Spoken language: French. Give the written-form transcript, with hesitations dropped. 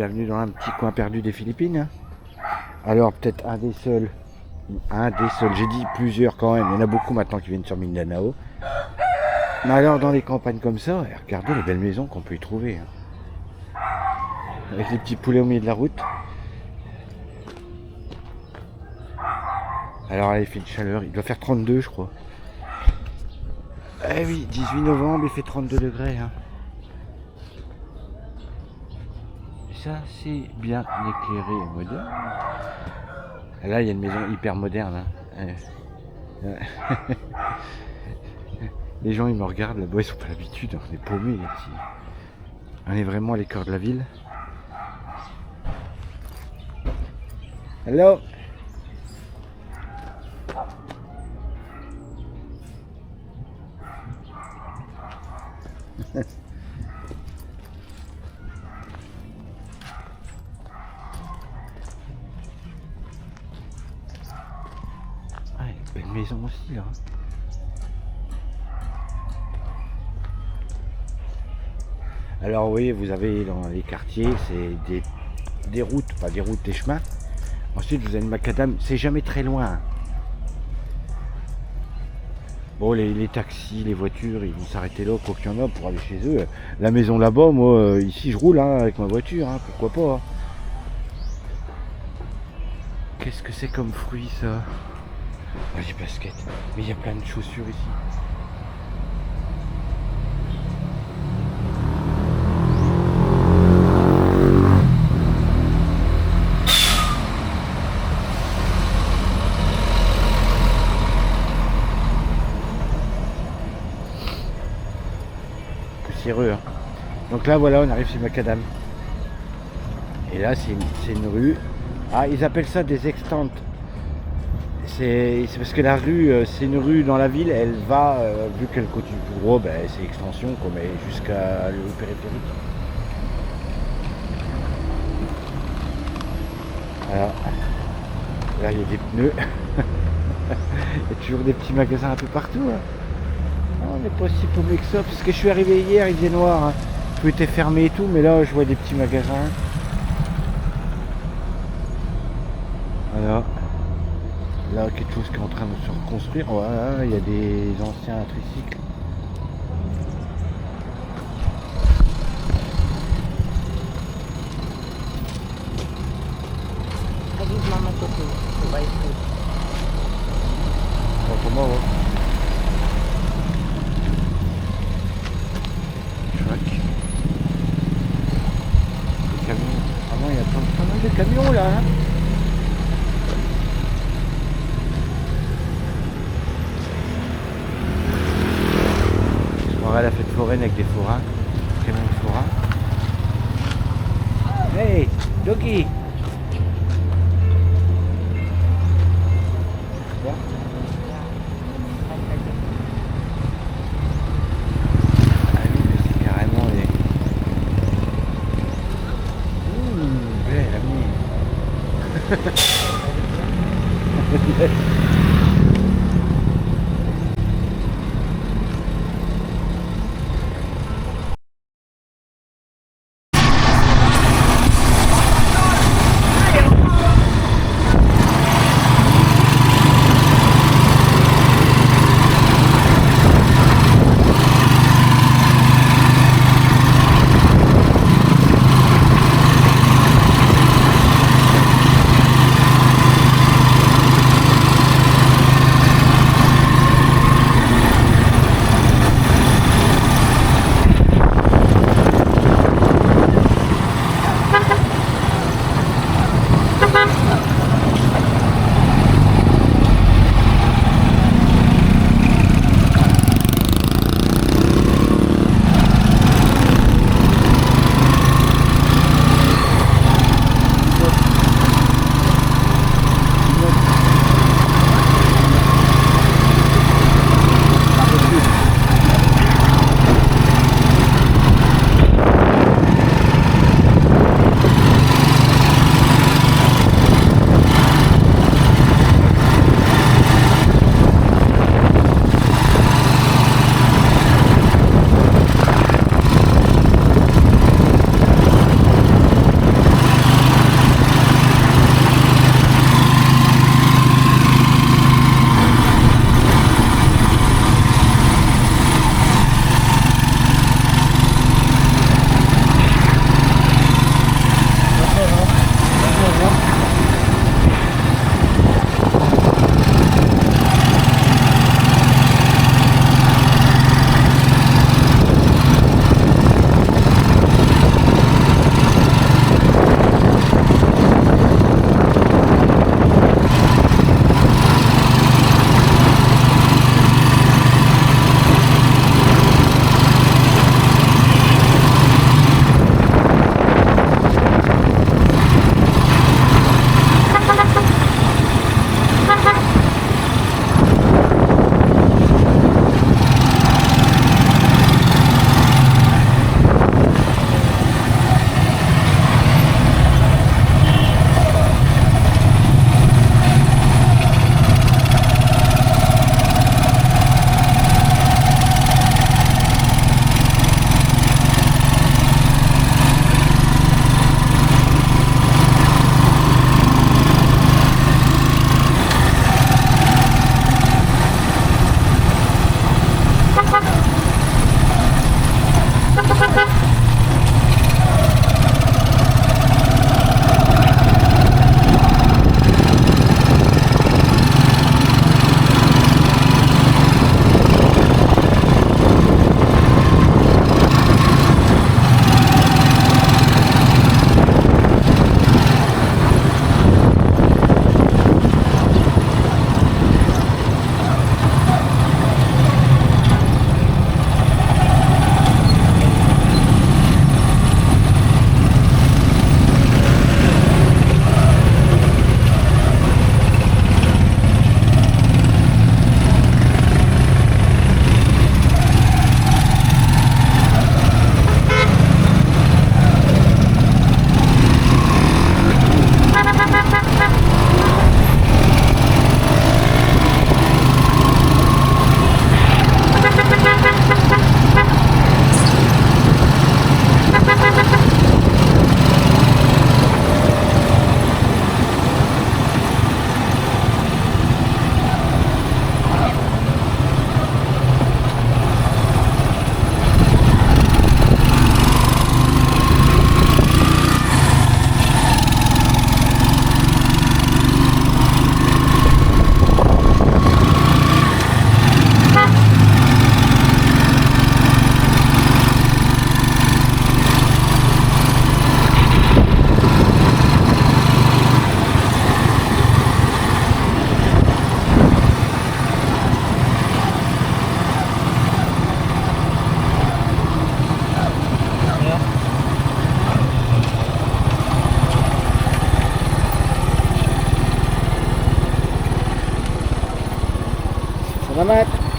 bienvenue dans un petit coin perdu des Philippines. Alors peut-être un des seuls, j'ai dit plusieurs quand même, il y en a beaucoup maintenant qui viennent sur Mindanao. Mais alors dans les campagnes comme ça, regardez les belles maisons qu'on peut y trouver. Avec les petits poulets au milieu de la route. Alors là il fait une chaleur, il doit faire 32 je crois. Eh oui, 18 novembre, il fait 32 degrés. Ça c'est bien éclairé et moderne. Là il y a une maison hyper moderne. Les gens ils me regardent là-bas, ils sont pas l'habitude, on est paumés ici. On est vraiment à l'écart de la ville. Hello. Belle maison aussi là. Alors oui, vous avez dans les quartiers, c'est des routes, pas des routes, des chemins. Ensuite vous avez une macadam, c'est jamais très loin. Bon les taxis, les voitures, ils vont s'arrêter là, quoi qu'il y en a pour aller chez eux. La maison là-bas, moi ici je roule avec ma voiture, pourquoi pas. Qu'est-ce que c'est comme fruit ça? J'ai basket, mais il y a plein de chaussures ici. Poussiéreux. Donc là voilà, on arrive sur Macadam. Et là c'est une rue. Ah, ils appellent ça des extentes. C'est parce que la rue, c'est une rue dans la ville, elle va, vu qu'elle continue tout droit, c'est extension, mais jusqu'à le périphérique. Alors, là il y a des pneus. Il y a toujours des petits magasins un peu partout. On n'est pas si paumé que ça, parce que je suis arrivé hier, il faisait noir. Tout était fermé et tout, mais là je vois des petits magasins. Voilà. Là, quelque chose qui est en train de se reconstruire. Voilà, il y a des anciens tricycles. Pour moi, Truck. Les camions. Ah non, il y a pas mal de camions là. À la fête foraine avec des forains, camions de forains. Hey, Doggy! Ah oui, mais c'est carrément les... belle amie. Selamat.